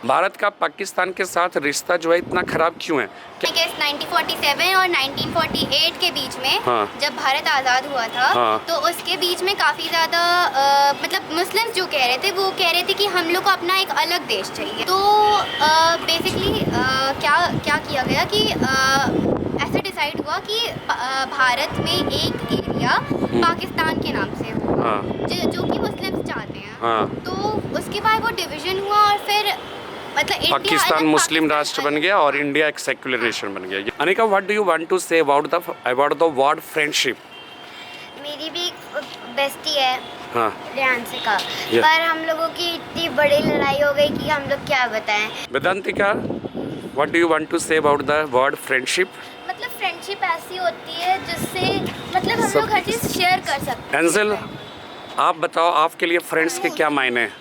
भारत का पाकिस्तान के साथ रिश्ता जो है इतना खराब क्यों है? 1947 और 1948 के बीच में जब भारत आज़ाद हुआ था तो उसके बीच में काफ़ी ज़्यादा मतलब मुस्लिम्स जो कह रहे थे वो कह रहे थे कि हम लोग को अपना एक अलग देश चाहिए। तो बेसिकली क्या किया गया कि ऐसे डिसाइड हुआ कि भारत में एक एरिया पाकिस्तान के नाम से हो जो कि मुस्लिम्स चाहते हैं। तो उसके बाद वो डिवीज़न हुआ और फिर मतलब पाकिस्तान मुस्लिम राष्ट्र बन गया और इंडिया एक सेक्युलर नेशन बन गया। Anika, what do you want to say about the word friendship? मेरी भी बेस्टी है रियांशिका, पर हम लोगों की इतनी बड़ी लड़ाई हो गई कि हम लोग क्या बताएं। Vedantika, what do you want to say about the word friendship? मतलब फ्रेंडशिप ऐसी होती है जिससे मतलब हम लोग हर चीज़ शेयर कर सकते हैं। एंजल, आप बताओ आपके लिए फ्रेंड्स के क्या मायने हैं?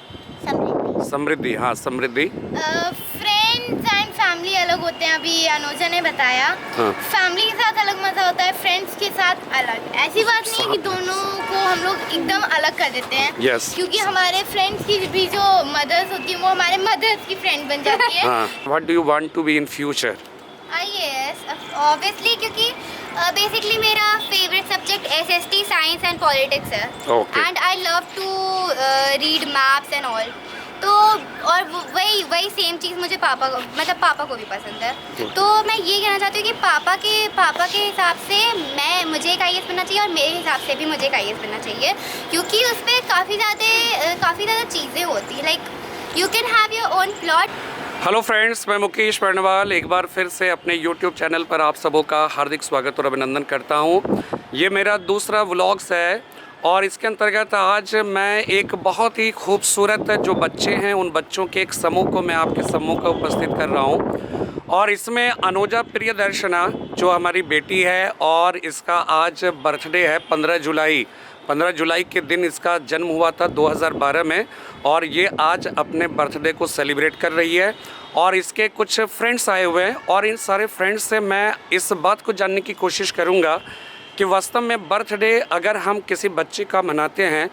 समृद्धि, हाँ समृद्धि। फ्रेंड्स एंड फैमिली अलग होते हैं, अभी अनुजा ने बताया। फैमिली के साथ अलग मजा होता है, फ्रेंड्स के साथ अलग। ऐसी बात नहीं कि दोनों को हम लोग एकदम अलग कर देते हैं। क्योंकि हमारे फ्रेंड्स की भी जो मदर्स होती है वो हमारे मदर्स की फ्रेंड बन जाती है। What do you want to be in future? Yes obviously, क्योंकि बेसिकली मेरा favourite subject SST science and politics है and I love to read maps and all. तो और वही सेम चीज़ मुझे पापा को भी पसंद है। तो मैं ये कहना चाहती हूँ कि पापा के हिसाब से मुझे एक IAS बनना चाहिए और मेरे हिसाब से भी मुझे एक IAS बनना चाहिए, क्योंकि उस पर काफ़ी ज़्यादा चीज़ें होती हैं। Like you can have your own plot. Hello friends, मैं मुकेश पर्णवाल एक बार फिर से अपने यूट्यूब चैनल पर आप सबों का हार्दिक स्वागत और अभिनंदन करता हूँ। ये मेरा दूसरा व्लॉग्स है और इसके अंतर्गत आज मैं एक बहुत ही खूबसूरत जो बच्चे हैं उन बच्चों के एक समूह को मैं आपके सम्मुख में उपस्थित कर रहा हूँ। और इसमें अनुजा प्रियदर्शना जो हमारी बेटी है और इसका आज बर्थडे है 15 जुलाई के दिन इसका जन्म हुआ था 2012 में और ये आज अपने बर्थडे को सेलिब्रेट कर रही है। और इसके कुछ फ्रेंड्स आए हुए हैं और इन सारे फ्रेंड्स से मैं इस बात को जानने की कोशिश करूँगा कि वास्तव में बर्थडे अगर हम किसी बच्चे का मनाते हैं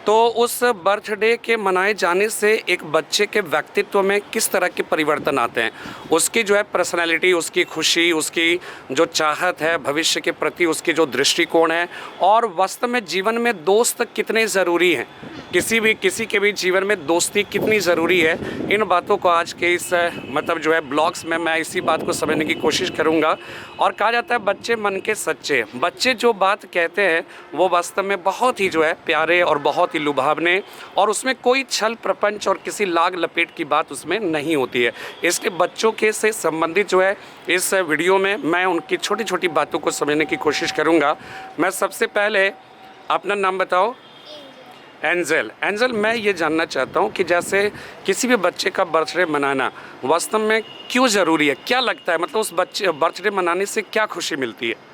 तो उस बर्थडे के मनाए जाने से एक बच्चे के व्यक्तित्व में किस तरह के परिवर्तन आते हैं, उसकी जो है पर्सनैलिटी, उसकी खुशी, उसकी जो चाहत है भविष्य के प्रति, उसकी जो दृष्टिकोण है और वास्तव में जीवन में दोस्त कितने ज़रूरी हैं, किसी के भी जीवन में दोस्ती कितनी ज़रूरी है। इन बातों को आज के इस मतलब जो है ब्लॉग्स में मैं इसी बात को समझने की कोशिश करूँगा। और कहा जाता है बच्चे मन के सच्चे, बच्चे जो बात कहते हैं वो वास्तव में बहुत ही जो है प्यारे और बहुत ही लुभावने और उसमें कोई छल प्रपंच और किसी लाग लपेट की बात उसमें नहीं होती है। इसलिए बच्चों के से संबंधित जो है इस वीडियो में मैं उनकी छोटी छोटी बातों को समझने की कोशिश करूँगा। मैं सबसे पहले अपना नाम बताओ। एंजल, मैं ये जानना चाहता हूँ कि जैसे किसी भी बच्चे का बर्थडे मनाना वास्तव में क्यों ज़रूरी है, क्या लगता है, मतलब उस बच्चे बर्थडे मनाने से क्या खुशी मिलती है?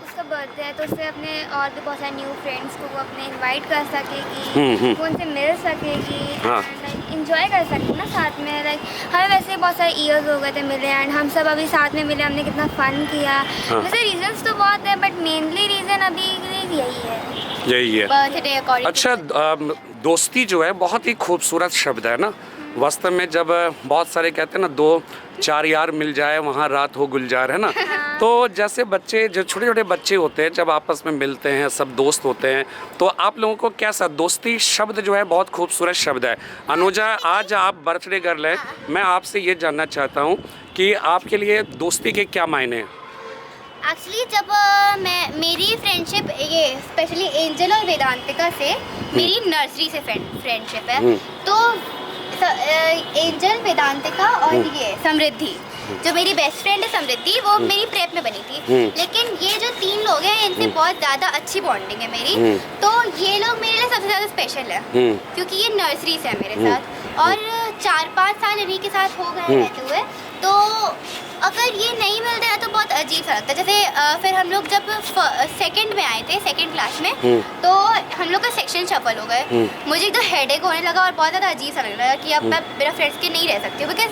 उसका बर्थडे है तो उससे अपने और भी बहुत सारे न्यू फ्रेंड्स को वो अपने इनवाइट कर सकेगी, वो उनसे मिल सकेगी, लाइक इंजॉय कर सकेगी ना साथ में। लाइक हमें वैसे बहुत सारे ईयर्स हो गए थे मिले एंड हम सब अभी साथ में मिले, हमने कितना फ़न किया। वैसे रीजंस तो बहुत है बट मेनली रीज़न अभी यही है बर्थडे। अच्छा, दोस्ती जो है बहुत ही खूबसूरत शब्द है ना। वास्तव में जब बहुत सारे कहते हैं ना 2-4 यार मिल जाए वहाँ रात हो गुलजार, है ना। तो जैसे बच्चे जो छोटे छोटे बच्चे होते हैं जब आपस में मिलते हैं, सब दोस्त होते हैं, तो आप लोगों को कैसा दोस्ती शब्द जो है बहुत खूबसूरत शब्द है। अनुजा, आज आप बर्थडे कर लें, मैं आपसे ये जानना चाहता हूँ कि आपके लिए दोस्ती के क्या मायने हैं? एक्चुअली जब मेरी फ्रेंडशिप ये स्पेशली एंजल और वेदांतिका से मेरी नर्सरी से फ्रेंडशिप है। तो एंजल, वेदांतिका और ये समृद्धि जो मेरी बेस्ट फ्रेंड है समृद्धि, वो मेरी प्रेप में बनी थी। लेकिन ये जो 3 लोग हैं इनसे बहुत ज़्यादा अच्छी बॉन्डिंग है मेरी। तो ये लोग मेरे लिए सबसे ज़्यादा स्पेशल है क्योंकि ये नर्सरी से है मेरे साथ और 4-5 साल इन्हीं के साथ हो गए रहते हुए। तो अगर ये नहीं मिलते हैं तो बहुत अजीब सा लगता है। जैसे फिर हम लोग जब सेकंड में आए थे, सेकंड क्लास में, तो हम लोग का सेक्शन शफल हो गए। मुझे एकदम हेडेक होने लगा और बहुत ज़्यादा अजीब सा लगने लगा कि अब मैं मेरा फ्रेंड्स के नहीं रह सकती हूँ, बिकॉज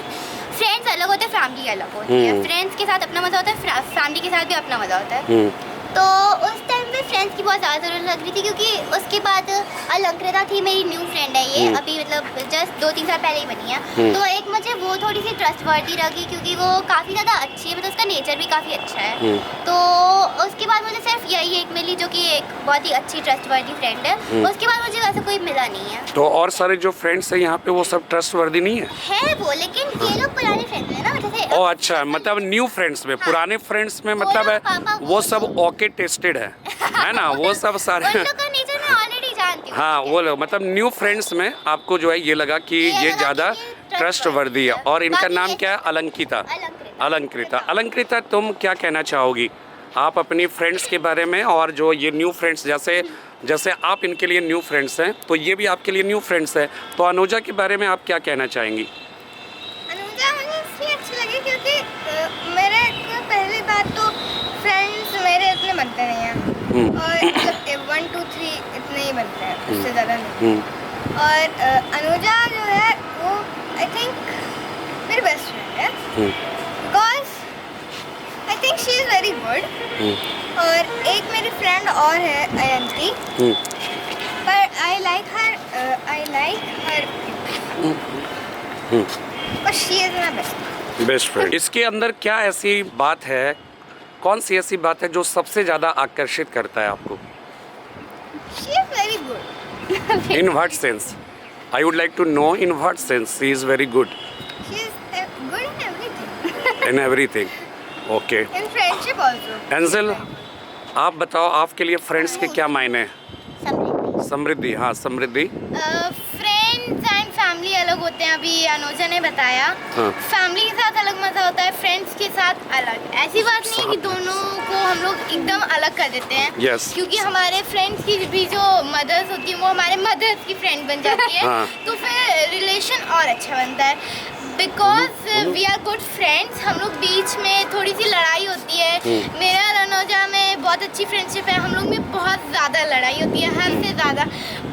फ्रेंड्स अलग होते हैं, फैमिली अलग होती है। फ्रेंड्स के साथ अपना मज़ा होता है, फैमिली के साथ भी अपना मज़ा होता है। तो उस टाइम पे फ्रेंड्स की बहुत ज़्यादा ज़रूरत लग रही थी क्योंकि उसके बाद अलंकृता थी, मेरी न्यू फ्रेंड है ये, अभी मतलब जस्ट 2-3 साल पहले ही बनी है। तो एक मुझे वो थोड़ी सी ट्रस्टवर्दी लगी क्योंकि वो काफ़ी ज़्यादा अच्छी है, मतलब उसका नेचर भी काफ़ी अच्छा है। तो उसके बाद मुझे सिर्फ यही एक मिली जो कि एक बहुत ही अच्छी ट्रस्टवर्दी फ्रेंड है। उसके बाद मुझे वैसा कोई मिला नहीं है। तो और सारे जो फ्रेंड्स हैं यहाँ पे वो सब ट्रस्टवर्दी नहीं है वो, लेकिन ये लोग पुराने फ्रेंड्स हैं ना, जैसे ओ अच्छा, मतलब न्यू फ्रेंड्स में, पुराने फ्रेंड्स में मतलब है वो सब ओके टेस्टेड है ना, वो सब सारे उन लोग का नेचर मैं ऑलरेडी जानती हूँ। हाँ वो लोग मतलब न्यू फ्रेंड्स में आपको जो है ये लगा कि ये लगा ज़्यादा कि ये ट्रस्टवर्दी है। और इनका बाकी नाम ये- क्या है? अलंकृता। अलंकृता। अलंकृता, अलंकृता तुम क्या कहना चाहोगी आप अपनी फ्रेंड्स के बारे में, और जो ये न्यू फ्रेंड्स जैसे जैसे आप इनके लिए न्यू फ्रेंड्स हैं तो ये भी आपके लिए न्यू फ्रेंड्स हैं, तो अनुजा के बारे में आप क्या कहना चाहेंगी? अनुजा मुझे इसलिए अच्छी लगी क्योंकि मेरे को पहली बात तो फ्रेंड्स मेरे इतने बनते नहीं हैं, और मतलब 1 2 3 इतने ही बनते हैं, उससे ज़्यादा नहीं। और अनुजा जो है वो आई थिंक मेरी बेस्ट फ्रेंड है, because I think she is very good. और एक मेरी फ्रेंड और है अयंती, पर I like her but she is my best friend. इसके अंदर क्या ऐसी बात है, कौन सी ऐसी बात है जो सबसे ज़्यादा आकर्षित करता है आपको? she is very good in what sense? I would like to know in what sense she is very good? she is good in everything in everything. Okay in friendship also Angel, आप बताओ आपके लिए friends के क्या मायने हैं? समृद्धि, हाँ समृद्धि। Friends and family अलग होते हैं, अभी अनुजा ने बताया। हाँ। फैमिली के साथ अलग मजा होता है, फ्रेंड्स के साथ अलग। ऐसी बात नहीं कि दोनों को हम लोग एकदम अलग कर देते हैं। Yes. क्योंकि हमारे फ्रेंड्स की भी जो मदर्स होती है वो हमारे मदर्स की फ्रेंड बन जाती है। हाँ। तो फिर रिलेशन और अच्छा बनता है, because we are good friends. हम लोग बीच में थोड़ी सी लड़ाई होती है, मेरा और अनुजा में बहुत अच्छी फ्रेंडशिप है, हम लोग में बहुत ज़्यादा लड़ाई होती है, हद से ज़्यादा।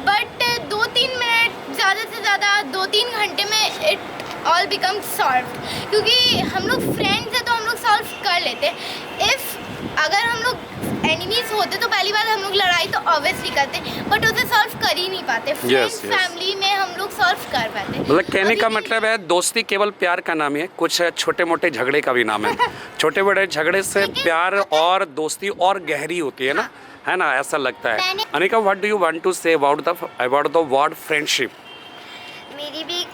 बट 2-3 मिनट, ज़्यादा से ज़्यादा 2-3 घंटे में इट ऑल बिकम सॉल्व, क्योंकि हम लोग फ्रेंड्स हैं तो हम लोग सॉल्व कर लेते हैं। इफ़ अगर हम लोग एनिमीज होते तो पहली बात हम लोग लड़ाई तो ऑब्वियसली करते, बट उसे सॉल्व कर ही नहीं पाते। फ्रेंड्स फैमिली में हम लोग सॉल्व कर पाते। मतलब कहने का मतलब है दोस्ती केवल प्यार का नाम है, कुछ छोटे मोटे झगड़े का भी नाम है। छोटे बड़े झगड़े से प्यार और दोस्ती और गहरी होती है ना, है ना, ऐसा लगता है। Anika, what do you want to say about the word friendship? मेरी भी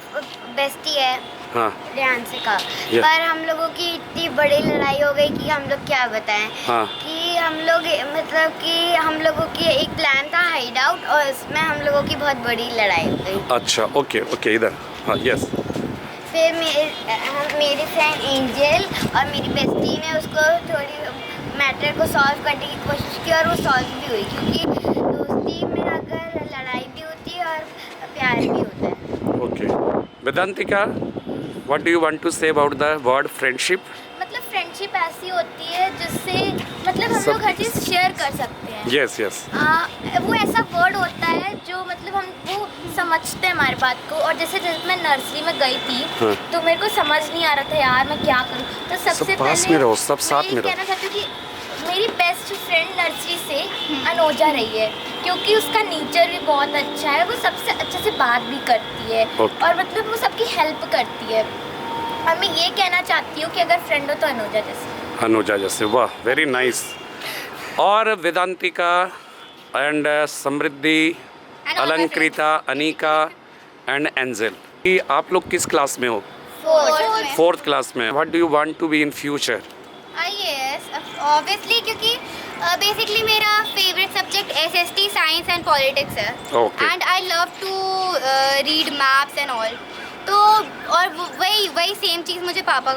बेस्टी है हाँ रियांशिका, Yes. पर हम लोगों की इतनी बड़ी लड़ाई हो गई कि हम लोग क्या बताएं। हाँ। कि हम लोग मतलब कि हम लोगों की एक प्लान था हाइड आउट, और उसमें हम लोगों की बहुत बड़ी लड़ाई हो गई। अच्छा, ओके ओके, इधर हाँ, यस। फिर मेरी फ्रेंड एंजल और मेरी बेस्टी ने उसको थोड़ी मैटर को सॉल्व करने की कोशिश की, और वो सॉल्व भी हुई, क्योंकि दोस्ती में अगर लड़ाई भी होती है और प्यार भी होता है। Okay Vedantika, what do you want to say about the word friendship? मतलब फ्रेंडशिप ऐसी होती है जिससे मतलब हम लोग हर चीज़ शेयर कर सकते हैं। Yes yes. वो ऐसा वर्ड होता है जो मतलब हम वो समझते हैं हमारी बात को। और जैसे मैं नर्सरी में गई थी, हाँ। तो मेरे को समझ नहीं आ रहा था यार मैं क्या करूँ। तो सबसे सब पास पहले में रहो, सब साथ मैं में रहो। कहना चाहती हूँ कि मेरी बेस्ट फ्रेंड नर्सरी से अनुजा रही है, क्योंकि उसका नेचर भी बहुत अच्छा है, वो सबसे अच्छे से बात भी करती है Okay. और मतलब वो सबकी हेल्प करती है। और मैं ये कहना चाहती हूँ कि अगर फ्रेंड हो तो अनुजा जैसे। अनुजा जैसे, वाह वेरी नाइस। और Vedantika and Samriddhi, Alankrita, Anika and Angel, कि आप लोग किस क्लास में हो? फोर्थ क्लास में। What do you want to be in future? Yes obviously, क्योंकि बेसिकली मेरा favourite subject SST science and politics है। Okay. And I love to read maps and all. तो और वही सेम चीज़ मुझे पापा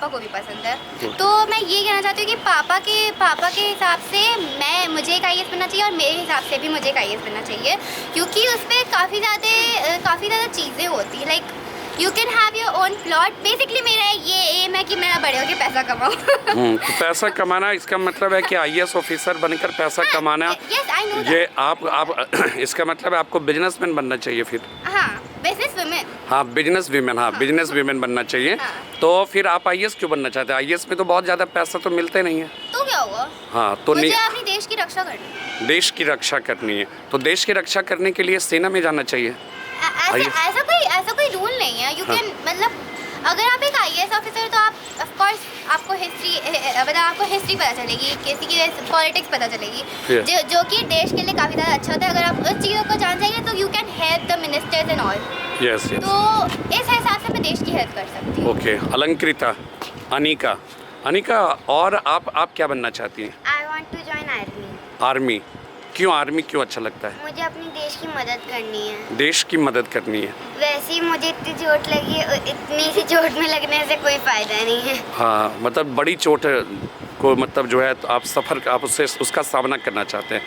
को भी पसंद है। तो मैं ये कहना चाहती हूँ कि पापा के हिसाब से मुझे एक IAS बनना चाहिए, और मेरे हिसाब से भी मुझे एक IAS बनना चाहिए, क्योंकि उस पर काफ़ी ज़्यादा चीज़ें होती हैं। Like you can have your own plot. Basically मेरा ये एम है कि मैं बड़े होकर पैसा कमाऊँ। तो पैसा कमाना, इसका मतलब है कि IAS ऑफिसर बनकर पैसा कमाना। Yes, I know that. ये आप इसका मतलब है आपको बिजनेसमैन बनना चाहिए फिर। हाँ, बिजनेस वुमेन। हाँ बिजनेस वीमेन, हाँ बिजनेस वीमेन बनना चाहिए। हाँ। तो फिर आप आईएएस क्यों बनना चाहते हैं? आईएएस में तो बहुत ज़्यादा पैसा तो मिलते नहीं है। तो क्या हुआ? हाँ तो मुझे नहीं, अपनी देश की रक्षा करनी है। देश की रक्षा करनी है तो देश की रक्षा करने के लिए सेना में जाना चाहिए। ऐसा कोई रूल नहीं है। यू हाँ। कैन मतलब अगर आप एक आईएएस ऑफिसर तो आप ऑफ कोर्स आपको हिस्ट्री पता चलेगी, किसी की पॉलिटिक्स पता चलेगी, Yes. जो कि देश के लिए काफ़ी ज़्यादा अच्छा होता है। अगर आप उस चीज़ों को जान जाएंगे तो you can help the ministers and all. Yes yes. तो इस हिसाब से मैं देश की हेल्प कर सकती हूँ। ओके अलंकृता, अनिका और आप क्या बनना चाहती हैं? I want to join army. Army क्यों? आर्मी क्यों अच्छा लगता है? मुझे अपनी देश की मदद करनी है। देश की मदद करनी है। वैसे ही मुझे इतनी चोट लगी है, इतनी सी चोट में लगने से कोई फ़ायदा नहीं है। हाँ मतलब बड़ी चोट को मतलब जो है तो आप उसका सामना करना चाहते हैं।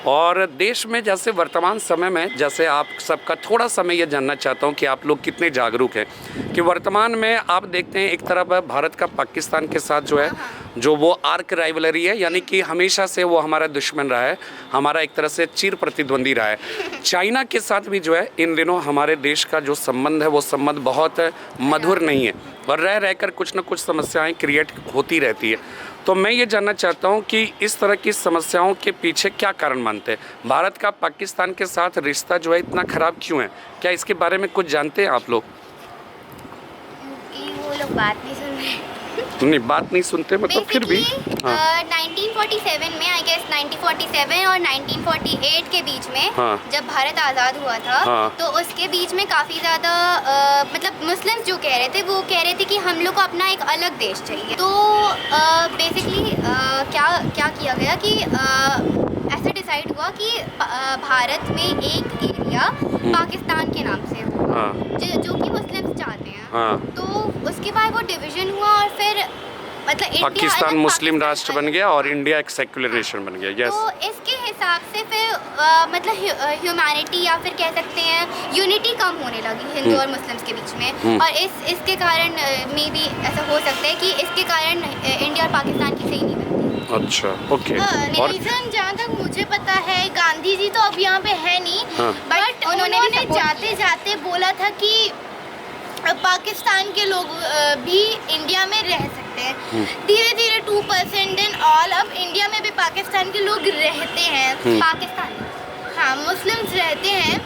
और देश में जैसे वर्तमान समय में जैसे आप सबका थोड़ा सा मैं ये जानना चाहता हूँ कि आप लोग कितने जागरूक हैं कि वर्तमान में आप देखते हैं एक तरफ भारत का पाकिस्तान के साथ जो है जो वो आर्क राइवलरी है, यानी कि हमेशा से वो हमारा दुश्मन रहा है, हमारा एक तरह से चिर प्रतिद्वंदी रहा है। चाइना के साथ भी जो है इन दिनों हमारे देश का जो संबंध है वो संबंध बहुत मधुर नहीं है और रह रहकर कुछ न कुछ समस्याएं क्रिएट होती रहती है। तो मैं ये जानना चाहता हूँ कि इस तरह की समस्याओं के पीछे क्या कारण मानते हैं? भारत का पाकिस्तान के साथ रिश्ता जो है इतना ख़राब क्यों है? क्या इसके बारे में कुछ जानते हैं आप लोग? वो लोग बात नहीं सुन रहे। नहीं बात नहीं सुनते मतलब फिर भी 1947 में आई गेस 1947 और 1948 के बीच में हाँ। जब भारत आज़ाद हुआ था हाँ। तो उसके बीच में काफ़ी ज़्यादा मतलब मुस्लिम्स जो कह रहे थे वो कह रहे थे कि हम लोग को अपना एक अलग देश चाहिए। तो बेसिकली क्या किया गया कि ऐसा डिसाइड हुआ कि भारत में एक एरिया पाकिस्तान के नाम से हो हाँ जो कि मुस्लिम्स चाहते हैं। हाँ तो उसके बाद वो डिवीजन हुआ और फिर मतलब इंडिया पाकिस्तान अलग, मुस्लिम पाकिस्तान राष्ट्र अलग। बन गया और इंडिया एक सेक्युलर नेशन बन गया। यस तो इसके हिसाब से फिर मतलब ह्यूमैनिटी या फिर कह सकते हैं यूनिटी कम होने लगी हिंदू और मुस्लिम्स के बीच में। और इसके कारण मे बी ऐसा हो सकता है कि इसके कारण इंडिया और पाकिस्तान की सही नहीं बनती। अच्छा ओके। और रीजन जहाँ तक मुझे पता है गांधी जी तो अब यहाँ पे है नहीं, हाँ। बट उन्होंने जाते जाते बोला था कि पाकिस्तान के लोग भी इंडिया में रह सकते हैं। धीरे धीरे 2% एंड ऑल अब इंडिया में भी पाकिस्तान के लोग रहते हैं। पाकिस्तान हाँ मुस्लिम्स रहते हैं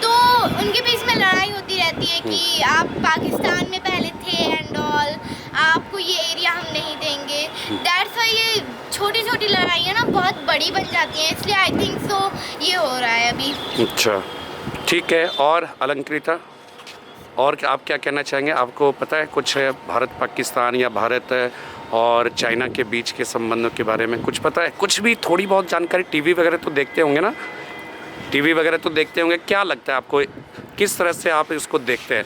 तो उनके बीच में लड़ाई होती रहती है कि आप पाकिस्तान में पहले थे एंड ऑल, आपको ये एरिया हम नहीं देंगे। दैट्स वाई ये छोटी छोटी लड़ाइयाँ ना बहुत बड़ी बन जाती हैं, इसलिए आई थिंक सो ये हो रहा है अभी। अच्छा ठीक है। और अलंकृता और आप क्या कहना चाहेंगे? आपको पता है कुछ भारत पाकिस्तान या भारत और चाइना के बीच के संबंधों के बारे में कुछ पता है? कुछ भी थोड़ी बहुत जानकारी? टीवी वगैरह तो देखते होंगे ना, टीवी वगैरह तो देखते होंगे। क्या लगता है आपको किस तरह से आप इसको देखते हैं?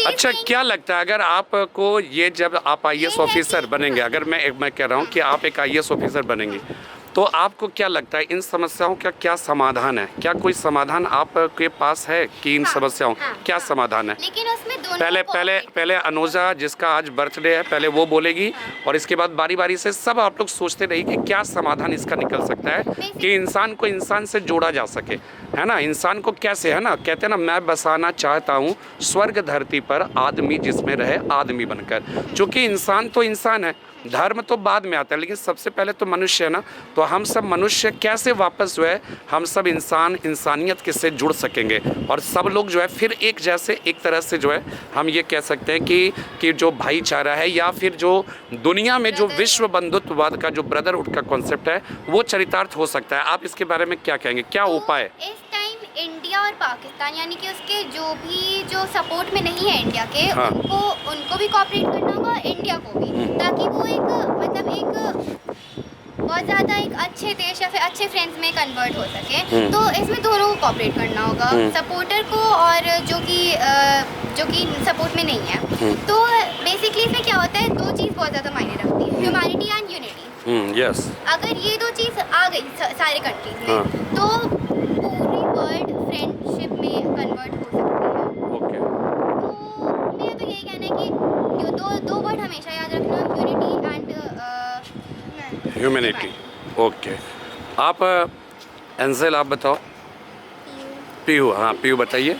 अच्छा क्या लगता है अगर आपको ये जब आप आईएएस ऑफिसर बनेंगे, अगर मैं कह रहा हूँ कि आप एक आईएएस ऑफिसर बनेंगे तो आपको क्या लगता है इन समस्याओं का क्या समाधान है? क्या कोई समाधान आपके पास है कि इन समस्याओं क्या समाधान है? लेकिन उसमें दोनों पहले अनुजा जिसका आज बर्थडे है पहले वो बोलेगी और इसके बाद बारी बारी से सब आप लोग सोचते रहिए कि क्या समाधान इसका निकल सकता है कि इंसान को इंसान से जोड़ा जा सके, है ना? इंसान को कैसे, है ना, कहते हैं ना, मैं बसाना चाहता हूँ स्वर्ग धरती पर आदमी जिसमें रहे आदमी बनकर। चूँकि इंसान तो इंसान है, धर्म तो बाद में आता है, लेकिन सबसे पहले तो मनुष्य है ना। तो हम सब मनुष्य कैसे वापस जो है हम सब इंसानियत के से जुड़ सकेंगे और सब लोग जो है फिर एक जैसे एक तरह से जो है हम ये कह सकते हैं कि जो भाईचारा है या फिर जो दुनिया में जो विश्व बंधुत्ववाद का जो ब्रदरहुड का कॉन्सेप्ट है वो चरितार्थ हो सकता है। आप इसके बारे में क्या कहेंगे? क्या उपाय? इस टाइम इंडिया और पाकिस्तान यानी कि उसके जो सपोर्ट में नहीं है इंडिया के, हाँ। उनको भी कोऑपरेट करना होगा, इंडिया को भी, ताकि वो एक बहुत ज़्यादा एक अच्छे देश या फिर अच्छे फ्रेंड्स में कन्वर्ट हो सके। तो इसमें दोनों को कोऑपरेट करना होगा, सपोर्टर को और जो कि सपोर्ट में नहीं है। तो बेसिकली इसमें क्या होता है, दो चीज़ बहुत ज़्यादा मायने रखती है, ह्यूमैनिटी एंड यूनिटी। यस अगर ये दो चीज़ आ गई सारे कंट्रीज में तो पूरी वर्ल्ड फ्रेंडशिप में कन्वर्ट हो सकती है। ओके तो मेरा तो यही कहना है कि दो वर्ड हमेशा याद रखना, यूनिटी एंड ह्यूमैनिटी। ओके आप एंजल, आप बताओ। पीयू, हाँ पीयू बताइए,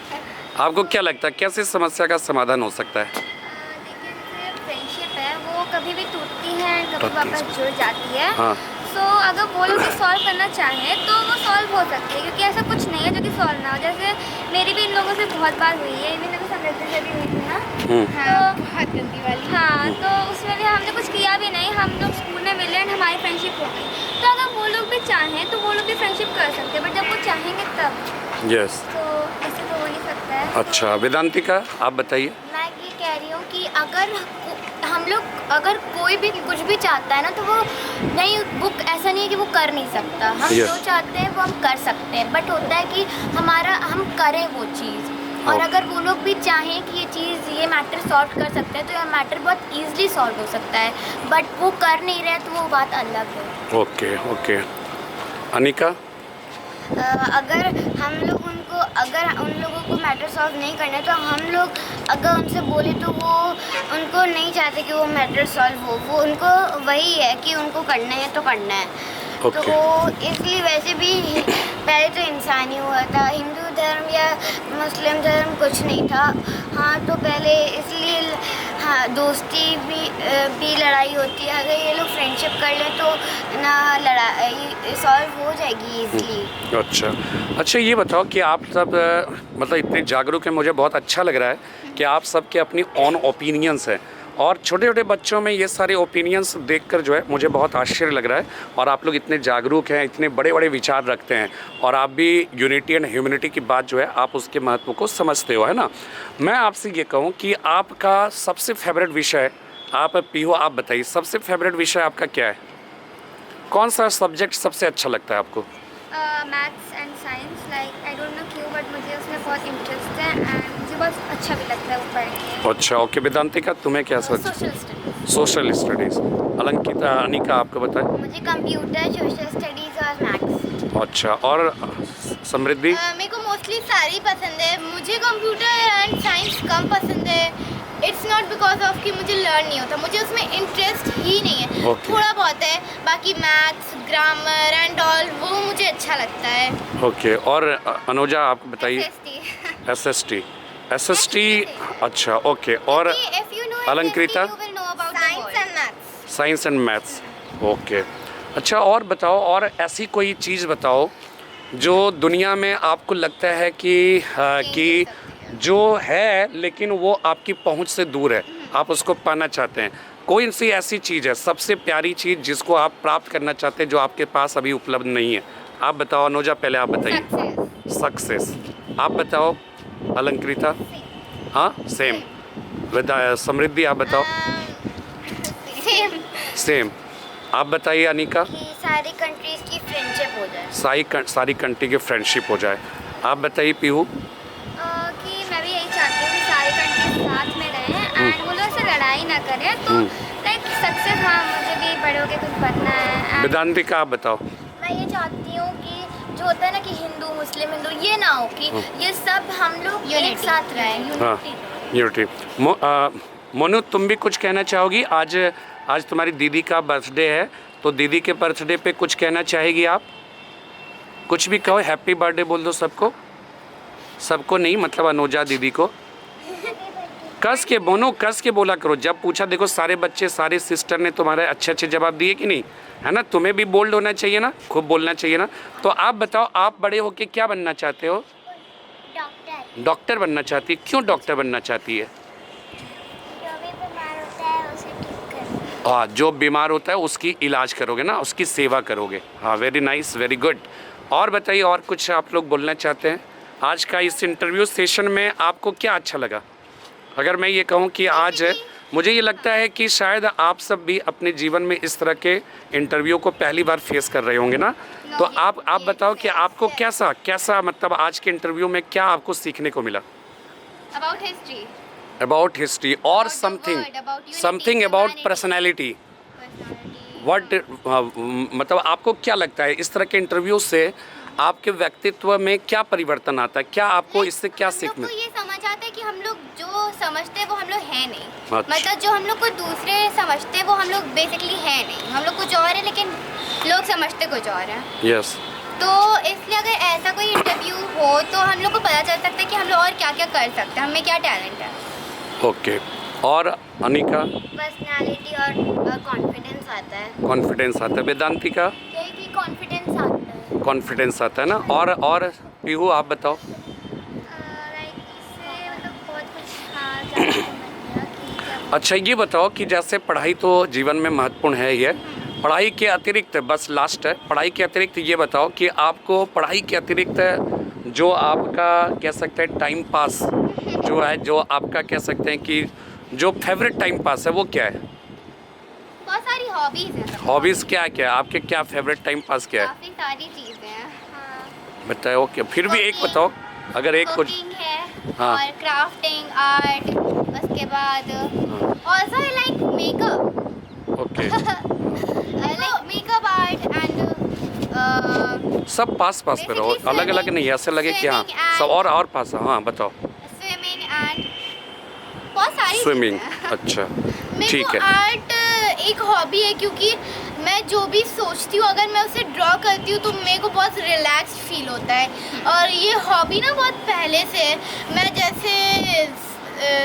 आपको क्या लगता है कैसे समस्या का समाधान हो सकता है? देखिए जैसे फ्रेंडशिप है वो कभी भी टूटती है कभी टूटती है। वापस जुड़ जाती है। हाँ। सो अगर वो लोग भी सॉल्व करना चाहें तो वो सॉल्व हो सकती है, क्योंकि ऐसा कुछ नहीं है जो कि सॉल्व ना हो। जैसे मेरी भी इन लोगों से बहुत बार हुई है, इवन अभी समृद्धि से भी हुई थी ना। हाँ, बहुत गंदी वाली। हाँ, तो उसमें भी हमने कुछ किया भी नहीं, हम लोग स्कूल में मिले और हमारी फ्रेंडशिप हो गई। तो अगर वो लोग भी चाहें तो वो लोग भी फ्रेंडशिप कर सकते हैं, बट जब वो चाहेंगे तब यस। तो ऐसे तो हो नहीं सकता है। अच्छा वेदांतिका, आप बताइए। मैं ये कह रही हूँ कि हम लोग अगर कोई भी कुछ भी चाहता है ना तो वो नहीं, वो ऐसा नहीं है कि वो कर नहीं सकता। हम Yes. जो चाहते हैं वो हम कर सकते हैं, बट होता है कि हम करें वो चीज़। और Okay. अगर वो लोग भी चाहें कि ये मैटर सॉल्व कर सकते हैं तो ये मैटर बहुत ईजिली सॉल्व हो सकता है, बट वो कर नहीं रहे तो वो बात अलग है। Okay okay. अनिका। अगर उन लोगों को मैटर सॉल्व नहीं करना है तो हम लोग अगर उनसे बोले तो वो उनको नहीं चाहते कि वो मैटर सॉल्व हो। वो उनको वही है कि उनको करना है तो करना है। Okay. तो वो इसलिए वैसे भी पहले तो इंसान ही हुआ था, हिंदू धर्म या मुस्लिम धर्म कुछ नहीं था। हाँ, तो पहले इसलिए हाँ दोस्ती भी लड़ाई होती है। अगर ये लोग फ्रेंडशिप कर लें तो ना लड़ाई सॉल्व हो जाएगी इजीली। अच्छा ये बताओ कि आप सब मतलब इतने जागरूक हैं, मुझे बहुत अच्छा लग रहा है कि आप सब के अपनी ऑन ओपिनियंस हैं, और छोटे छोटे बच्चों में ये सारे ओपिनियंस देखकर जो है मुझे बहुत आश्चर्य लग रहा है। और आप लोग इतने जागरूक हैं, इतने बड़े बड़े विचार रखते हैं, और आप भी यूनिटी एंड ह्यूमनिटी की बात जो है आप उसके महत्व को समझते हो, है ना। मैं आपसे ये कहूँ कि आपका सबसे फेवरेट विषय, आप पीहू आप बताइए, सबसे फेवरेट विषय आपका क्या है? कौन सा सब्जेक्ट सबसे अच्छा लगता है आपको? Maths and science, like I don't know क्यों बट मुझे उसमें बहुत इंटरेस्ट है एंड मुझे बहुत अच्छा भी लगता है वो पढ़ के। अच्छा ओके। वेदांतिका तुम्हें क्या सोचता? Social studies. Social studies. Alankita, Anika आपको बताएं। मुझे कंप्यूटर, सोशल स्टडीज और मैथ्स। अच्छा, और समृद्धि? मेरे को मोस्टली सारी पसंद है। मुझे कंप्यूटर एंड साइंस कम पसंद है। इट्स नॉट बिकॉज ऑफ कि मुझे लर्न नहीं होता, मुझे उसमें इंटरेस्ट ही नहीं है। Okay. थोड़ा बहुत है, बाकी मैथ्स, ग्रामर एंड ऑल वो मुझे अच्छा लगता है। ओके। और अनुजा आप बताइए। SST। SST। अच्छा ओके। और If you know Alankrita? SST, you will know about the science world. And maths. Science and maths. Okay. अच्छा और बताओ, और ऐसी कोई चीज़ बताओ जो दुनिया में आपको लगता है कि जो है लेकिन वो आपकी पहुंच से दूर है, आप उसको पाना चाहते हैं। कोई सी ऐसी चीज़ है, सबसे प्यारी चीज़ जिसको आप प्राप्त करना चाहते हैं जो आपके पास अभी उपलब्ध नहीं है? आप बताओ अनुजा, पहले आप बताइए। सक्सेस। आप बताओ अलंकृता। हाँ सेम। समृद्धि आप बताओ। सेम। सेम। आप बताइए अनिका। कि सारी कंट्रीज की फ्रेंडशिप हो जाए। सारी कंट्री की फ्रेंडशिप हो जाए। आप बताइए पीहू। कि मैं भी यही चाहती हूँ कि सारी कंट्रीज साथ में रहें एंड वो लोग ऐसे लड़ाई ना करें। तो लाइक सक्सेस, हाँ मुझे भी बड़े होके कुछ बनना है। and वेदांतिका आप बताओ। मैं ये चाहती हूँ कि जो होता है ना कि हिंदू मुस्लिम हिंदू ये ना हो, कि ये सब हम लोग एक साथ रहें। हाँ यूनिटी। मोनू तुम भी कुछ कहना चाहोगी? आज तुम्हारी दीदी का बर्थडे है, तो दीदी के बर्थडे पे कुछ कहना चाहेगी आप? कुछ भी कहो, हैप्पी बर्थडे बोल दो सबको। सबको नहीं, मतलब अनुजा दीदी को कस के मोनू, कस के बोला करो। जब पूछा देखो सारे बच्चे, सारे सिस्टर ने तुम्हारे अच्छे अच्छे जवाब दिए कि नहीं, है ना। तुम्हें भी बोल्ड होना चाहिए ना, खूब बोलना चाहिए ना। तो आप बताओ, आप बड़े होके क्या बनना चाहते हो? डॉक्टर। डॉक्टर बनना चाहती है। क्यों डॉक्टर बनना चाहती है? जो भी बीमार होता है उसे ठीक करना। हाँ, जो बीमार होता है उसकी इलाज करोगे ना, उसकी सेवा करोगे। हाँ वेरी नाइस, वेरी गुड। और बताइए, और कुछ आप लोग बोलना चाहते हैं? आज का इस इंटरव्यू सेशन में आपको क्या अच्छा लगा? अगर मैं ये कहूँ कि आज मुझे ये लगता है कि शायद आप सब भी अपने जीवन में इस तरह के इंटरव्यू को पहली बार फेस कर रहे होंगे ना। तो आप बताओ कि आपको कैसा मतलब आज के इंटरव्यू में क्या आपको सीखने को मिला? अबाउट हिस्ट्री और समथिंग अबाउट पर्सनैलिटी। व्हाट मतलब आपको क्या लगता है इस तरह के इंटरव्यू से आपके व्यक्तित्व में क्या परिवर्तन आता है? क्या आपको इससे क्या सीख हम लोग को ये समझ आता है कि हम लोग जो समझते हैं वो हम लोग हैं नहीं। अच्छा। मतलब जो हम लोग को दूसरे समझते हैं वो हम लोग बेसिकली हैं नहीं। हम लोग कुछ और है लेकिन लोग समझते कुछ और है। यस। तो इसलिए अगर ऐसा कोई इंटरव्यू हो तो हम लोग को पता चल सकता है कि हम लोग और क्या क्या कर सकते हैं, हमें क्या टैलेंट है। ओके। और अनिका? पर्सनालिटी और कॉन्फिडेंस आता है। कॉन्फिडेंस आता है। वेदांती का? यही कि कॉन्फिडेंस आता है। कॉन्फिडेंस आता है ना। और पीहू आप बताओ? लाइक इससे मतलब बहुत कुछ हाँ जानने को मिल गया कि क्या। अच्छा ये बताओ कि जैसे पढ़ाई तो जीवन में महत्वपूर्ण है ही है, पढ़ाई के अतिरिक्त, बस लास्ट है, पढ़ाई के अतिरिक्त ये बताओ कि आपको पढ़ाई के अतिरिक्त जो आपका कह सकते हैं टाइम पास जो है, जो आपका कह सकते हैं कि जो फेवरेट टाइम पास है वो क्या है? बहुत सारी हॉबीज हैं। हॉबीज़ क्या क्या आपके, क्या फेवरेट टाइम पास क्या है? काफ़ी सारी चीज़ें हैं। हाँ। बताओ। ओके, फिर भी एक बताओ अगर एक कुछ। कुकिंग है। हाँ। और क्राफ्टिंग आर्ट, उसके बाद also I like makeup. Okay. Like makeup art and सब पास पास पे रहो, Basically अलग अलग swimming- नहीं, ऐसे लगे कि हाँ swimming and- सब और पास। हाँ बताओ। स्विमिंग एंड बहुत सारी स्विमिंग। चीज़ें हैं। अच्छा मेरे ठीक को है। आर्ट एक हॉबी है, क्योंकि मैं जो भी सोचती हूँ अगर मैं उसे ड्रॉ करती हूँ तो मेरे को बहुत रिलैक्स फील होता है। और ये हॉबी ना बहुत पहले से है। मैं जैसे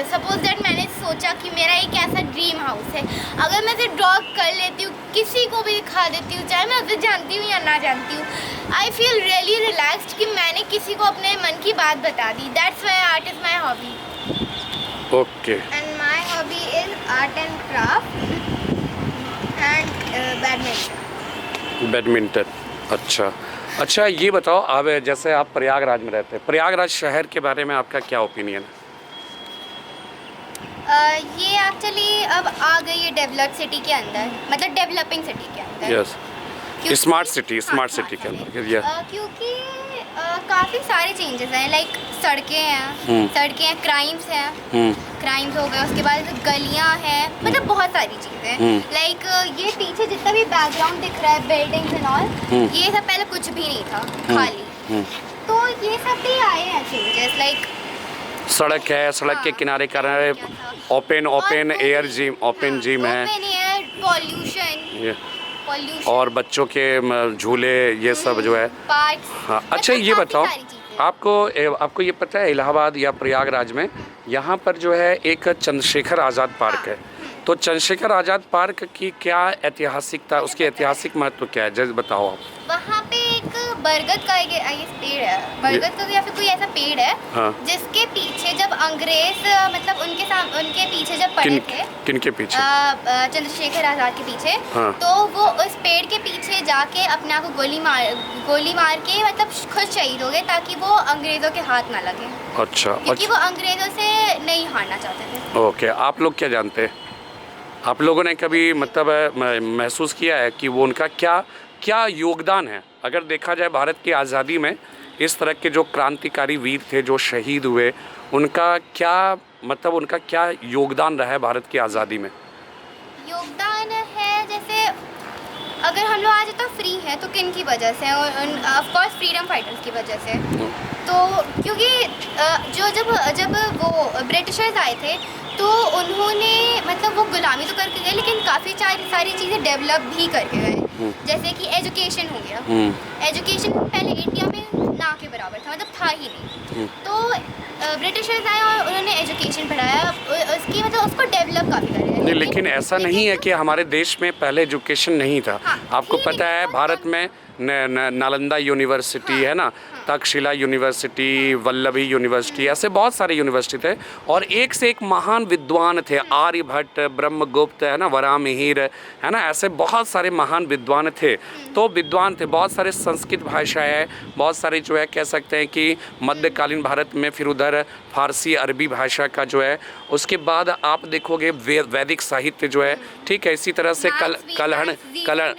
सपोज दैट मैंने सोचा कि मेरा एक ऐसा ड्रीम हाउस है, अगर मैं इसे ड्रॉ कर लेती हूँ, किसी को भी दिखा देती हूँ, चाहे मैं उसे जानती हूँ या ना जानती हूँ, आई फील रियली रिलैक्स्ड कि मैंने किसी को अपने मन की बात बता दी। That's why art is my hobby. Okay. And my hobby is art and craft and badminton. Badminton. अच्छा ये बताओ, अब जैसे आप प्रयागराज में रहते हैं, प्रयागराज शहर के बारे में आपका क्या ओपिनियन है? ये एक्चुअली अब आ गई है डेवलप्ड सिटी के अंदर, मतलब डेवलपिंग सिटी के अंदर। यस। क्योंकि- स्मार्ट सिटी हाँ, के अंदर। यस। क्योंकि काफ़ी सारे चेंजेस हैं, लाइक सड़कें हैं, क्राइम्स हैं, क्राइम्स हो गए, उसके बाद गलियां हैं, मतलब बहुत सारी चीज़ें। लाइक ये पीछे जितना भी बैकग्राउंड दिख रहा है, बिल्डिंग्स एंड ऑल, ये सब पहले कुछ भी नहीं था, खाली। तो ये सब भी आए हैं चेंजेस, लाइक सड़क है, सड़क के किनारे open air gym, open gym है, ओपन एयर, पॉल्यूशन और बच्चों के झूले, ये सब जो है। पार्क्स। हाँ। अच्छा ये बताओ, आपको ये पता है इलाहाबाद या प्रयागराज में यहाँ पर जो है एक चंद्रशेखर आज़ाद पार्क है, तो चंद्रशेखर आज़ाद पार्क की क्या ऐतिहासिकता, उसकी ऐतिहासिक महत्व क्या है, जैसे बताओ आप। वहाँ पे एक बरगद का एक पेड़ है, बरगद का या फिर कोई ऐसा पेड़ है। हाँ। जिसके पीछे जब अंग्रेज मतलब उनके पीछे जब पड़े थे, किनके पीछे? चंद्रशेखर आज़ाद के पीछे। हाँ। तो वो उस पेड़ के पीछे जाके अपने आप को गोली मार के मतलब खुद शहीद हो गए, ताकि वो अंग्रेज़ों के हाथ ना लगे। अच्छा। क्योंकि वो अंग्रेज़ों से नहीं हारना चाहते थे। ओके, आप लोग क्या जानते हैं? आप लोगों ने कभी मतलब महसूस किया है कि वो उनका क्या योगदान है? अगर देखा जाए भारत की आज़ादी में इस तरह के जो क्रांतिकारी वीर थे जो शहीद हुए, उनका क्या योगदान रहा है भारत की आज़ादी में? योगदान है, जैसे अगर हम लोग आज तो फ्री हैं तो किन की वजह से? ऑफ कोर्स फ्रीडम फाइटर्स की वजह से। तो क्योंकि जब वो ब्रिटिशर्स आए थे तो उन्होंने मतलब वो गुलामी तो करके गए, लेकिन काफ़ी सारी चीज़ें डेवलप भी करके गए। जैसे कि एजुकेशन हो गया। एजुकेशन पहले इंडिया में ना के बराबर था, मतलब था ही नहीं। तो ब्रिटिशर्स आए और उन्होंने एजुकेशन पढ़ाया, उसकी मतलब उसको डेवलप काफ़ी करें। नहीं, लेकिन ऐसा नहीं है कि हमारे देश में पहले एजुकेशन नहीं था। हाँ, आपको पता है भारत में नालंदा यूनिवर्सिटी है ना, तक्षशिला यूनिवर्सिटी, वल्लभी यूनिवर्सिटी, ऐसे बहुत सारे यूनिवर्सिटी थे और एक से एक महान विद्वान थे। आर्यभट्ट, ब्रह्मगुप्त है ना, वराहमिहिर है ना, ऐसे बहुत सारे महान विद्वान थे। तो विद्वान थे, बहुत सारे संस्कृत भाषाएं, बहुत सारे जो है कह सकते हैं कि मध्यकालीन भारत में, फिर उधर फारसी अरबी भाषा का जो है, उसके बाद आप देखोगे वैदिक साहित्य जो है, ठीक है। इसी तरह से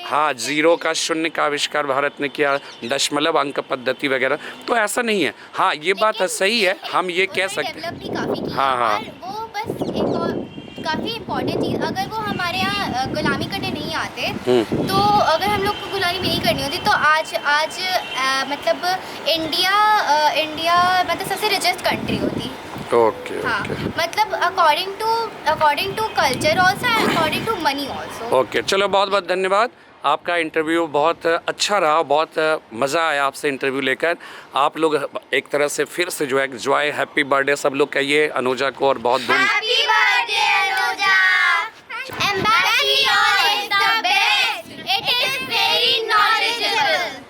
हाँ, जीरो का शून्य का आविष्कार भारत ने किया, दशमलव अंक पद्धति वगैरह। तो ऐसा नहीं है। हाँ, ये बात सही है, हम ये कह सकते हैं। डेवलप भी काफ़ी किया। हाँ। और वो बस एक और काफ़ी इम्पोर्टेंट चीज़, अगर वो हमारे यहाँ गुलामी करने नहीं आते, तो अगर हम लोग को गुलामी नहीं करनी होती तो आज मतलब इंडिया मतलब सबसे रिचेस्ट कंट्री होती। ओके। हाँ, मतलब according to culture also, according to money also. Okay, चलो बहुत बहुत धन्यवाद। आपका इंटरव्यू बहुत अच्छा रहा, बहुत मज़ा आया आपसे इंटरव्यू लेकर। आप लोग एक तरह से फिर से जो है जॉय हैप्पी बर्थडे सब लोग कहिए अनुजा को, और बहुत हैप्पी बर्थडे अनुजा।